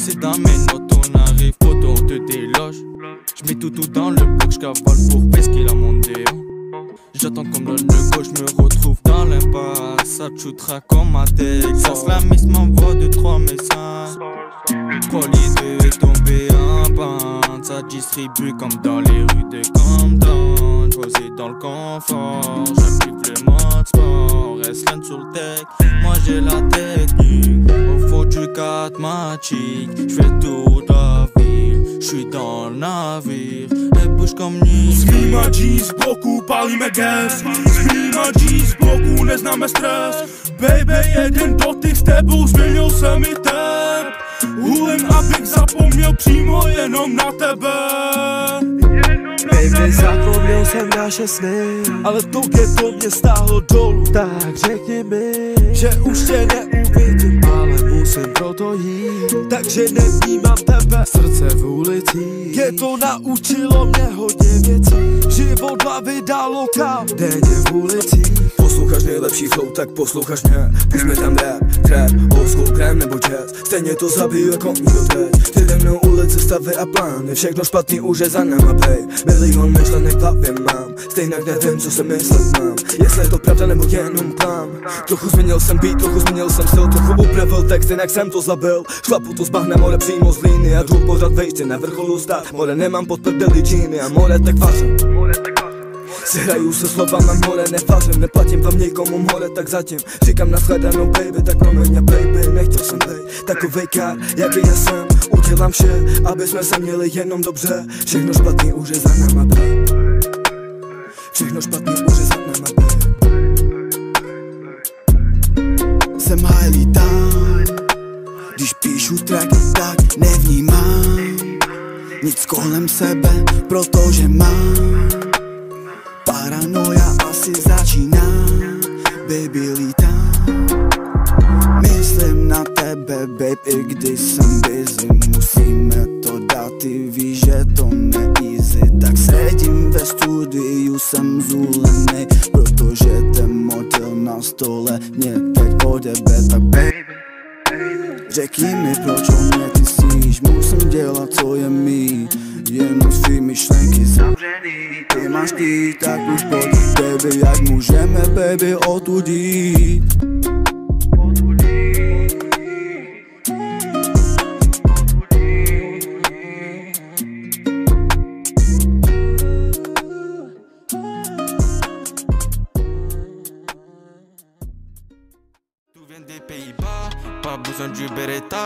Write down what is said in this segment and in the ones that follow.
c'est dans mes notes, on arrive, poto, on te déloge. J'mets tout dans le bloc, j'cavale pour pesquer la mondiale. J'attends comme dans le gauche, j'me retrouve dans l'impasse. Ça shootera comme ma Texas. La miss m'envoie 2-3 messages. L'idée est tombée en bande. Ça distribue comme dans les rues de Compton. J'posé dans le confort, j'active le mode sport. Reste lent sur le deck, moi j'ai la technique. Au fond du 4 magique, j'fais toute la ville. J'suis dans le navire, elle bouge comme nic. Slimadzi z boku pali me gest. Slimadzi z boku nie znamy stres. Baby, jeden dotyk z tebą zmienił se mi tep. Ułem abych zapomniał přímo jenom na tebe. Baby, zapomněl jsem naše sny, ale to ghetto mě stáhlo dolů. Tak řekni mi, že už tě neuvidím, ale musím proto jít. Takže nevnímám tebe, srdce v ulicích. Ghetto naučilo mě hodně věcí, život hlavy dalo kam, denně v ulicích. Posloucháš nejlepší flow, tak posloucháš mě. Pusťme tam rap, trap, old school, krem nebo jazz. Stejně to zabiju jako nikdo teď. Ty jdem mnou ulice, stavy a plány. Všechno špatný už je za náma, bej. Milion myšlenek v hlavě mám. Stejnak nevím, co se myslet mám. Jestli je to pravda nebo jenom plán. Trochu změnil jsem beat, trochu změnil jsem styl. Trochu upravil text, jinak jsem to zabil. Šlapu to zbahne, more přímo z líny. A jdu pořád vejště, na vrcholu stát. More nemám pod prdeli džíny a more tak vařím. Si hraju se slovama, more nefařím. Neplatím tam nikomu, more tak zatím. Říkám nashledanou baby, tak promiň baby. Nechtěl jsem být takovej kár, jaký já jsem. Udělám vše, aby jsme se měli jenom dobře. Všechno špatný už je za náma, baby. Všechno špatný už je za náma, baby. Jsem highly down, když píšu tracky, tak nevnímám nic kolem sebe, protože mám paranoja asi začíná, baby lítám. Myslím na tebe, baby, i když jsem busy. Musíme to dát, ty víš, že to neeasy. Tak sedím ve studiu, jsem zúlenej, protože ten motel na stole mě teď odebe. Tak baby, řekni mi, proč o mě ty sníš. Musím dělat, co je mít, jenom svý myšlenky zavřený. Ty máš chtít, tak už pojď, baby, jak můžeme, baby, odtud jít. Des Pays-Bas, pas besoin du Beretta.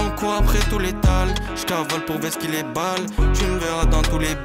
On court après tout l'étal. J'cavale pour vesquiller les balles. Tu me verras dans tous les